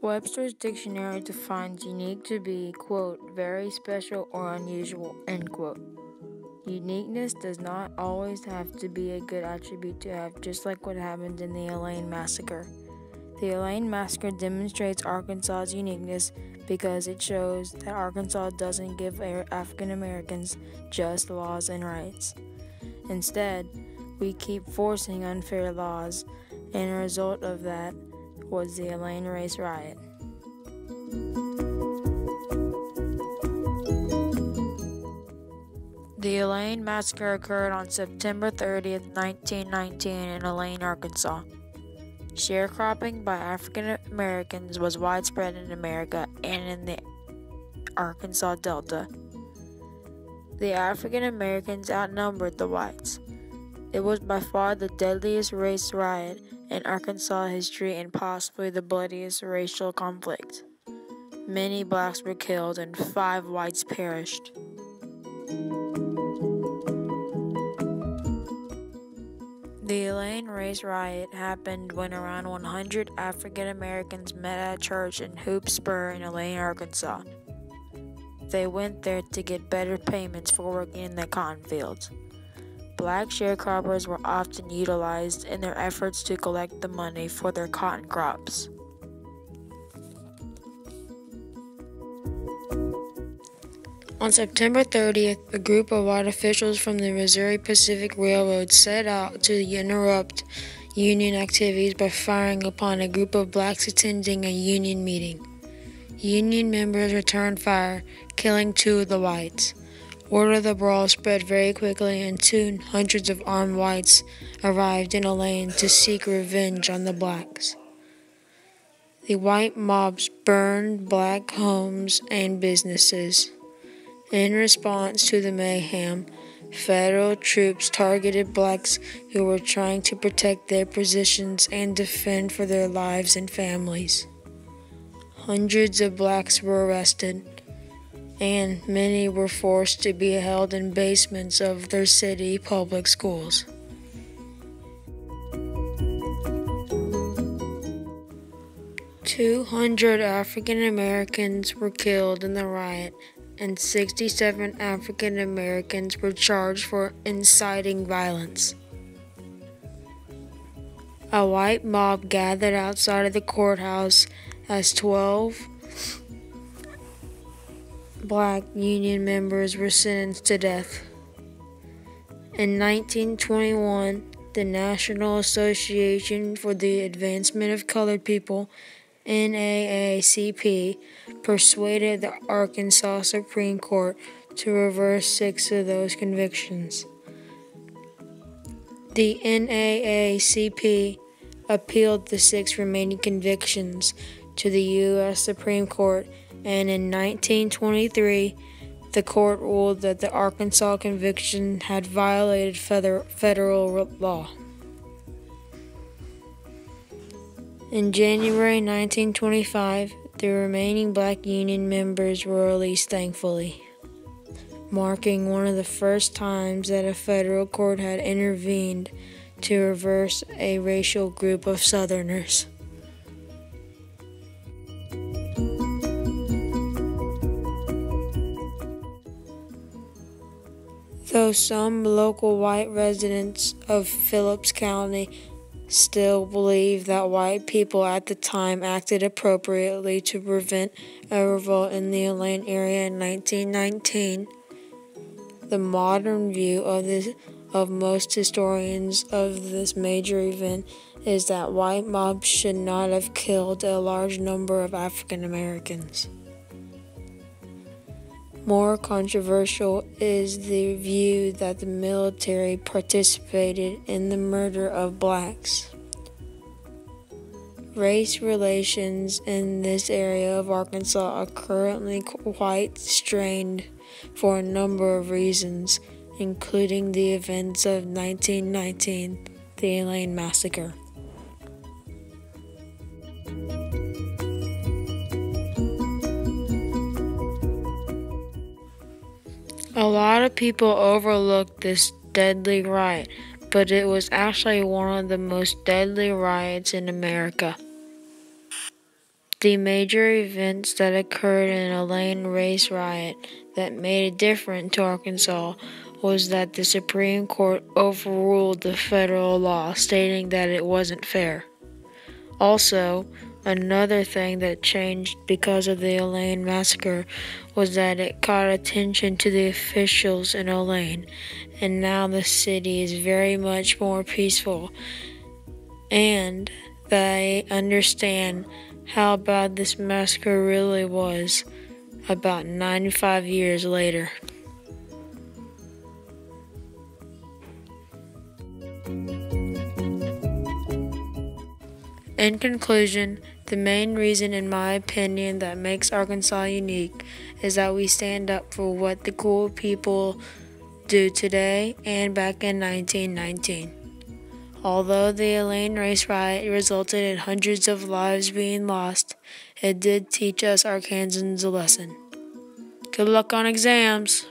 Webster's dictionary defines unique to be, quote, very special or unusual, end quote. Uniqueness does not always have to be a good attribute to have, just like what happened in the Elaine Massacre. The Elaine Massacre demonstrates Arkansas's uniqueness because it shows that Arkansas doesn't give African Americans just laws and rights. Instead, we keep forcing unfair laws, and a result of that was the Elaine race riot. The Elaine Massacre occurred on September 30th, 1919 in Elaine, Arkansas. Sharecropping by African Americans was widespread in America and in the Arkansas Delta. The African Americans outnumbered the whites. It was by far the deadliest race riot in Arkansas history and possibly the bloodiest racial conflict. Many blacks were killed and 5 whites perished. The Elaine race riot happened when around 100 African Americans met at a church in Hoop Spur in Elaine, Arkansas. They went there to get better payments for working in the cotton fields. Black sharecroppers were often utilized in their efforts to collect the money for their cotton crops. On September 30th, a group of white officials from the Missouri Pacific Railroad set out to interrupt Union activities by firing upon a group of blacks attending a Union meeting. Union members returned fire, killing 2 of the whites. Word of the brawl spread very quickly, and soon hundreds of armed whites arrived in Elaine to seek revenge on the blacks. The white mobs burned black homes and businesses. In response to the mayhem, federal troops targeted blacks who were trying to protect their positions and defend for their lives and families. Hundreds of blacks were arrested, and many were forced to be held in basements of their city public schools. "200 African Americans were killed in the riot, and 67 African Americans were charged for inciting violence." A white mob gathered outside of the courthouse as 12 black Union members were sentenced to death. In 1921, the National Association for the Advancement of Colored People, NAACP, persuaded the Arkansas Supreme Court to reverse 6 of those convictions. The NAACP appealed the 6 remaining convictions to the U.S. Supreme Court, and in 1923, the court ruled that the Arkansas conviction had violated federal law. In January 1925, the remaining black Union members were released thankfully, marking one of the first times that a federal court had intervened to reverse a racial group of Southerners. Though some local white residents of Phillips County still believe that white people at the time acted appropriately to prevent a revolt in the Elaine area in 1919, the modern view of most historians of this major event is that white mobs should not have killed a large number of African Americans. More controversial is the view that the military participated in the murder of blacks. Race relations in this area of Arkansas are currently quite strained for a number of reasons, including the events of 1919, the Elaine Massacre. A lot of people overlook this deadly riot, but it was actually one of the most deadly riots in America. The major events that occurred in Elaine race riot that made a difference to Arkansas was that the Supreme Court overruled the federal law stating that it wasn't fair. Also, another thing that changed because of the Elaine massacre was that it caught attention to the officials in Elaine, and now the city is very much more peaceful, and they understand how bad this massacre really was about 95 years later. In conclusion, the main reason, in my opinion, that makes Arkansas unique is that we stand up for what the cool people do today and back in 1919. Although the Elaine race riot resulted in hundreds of lives being lost, it did teach us Arkansans a lesson. Good luck on exams!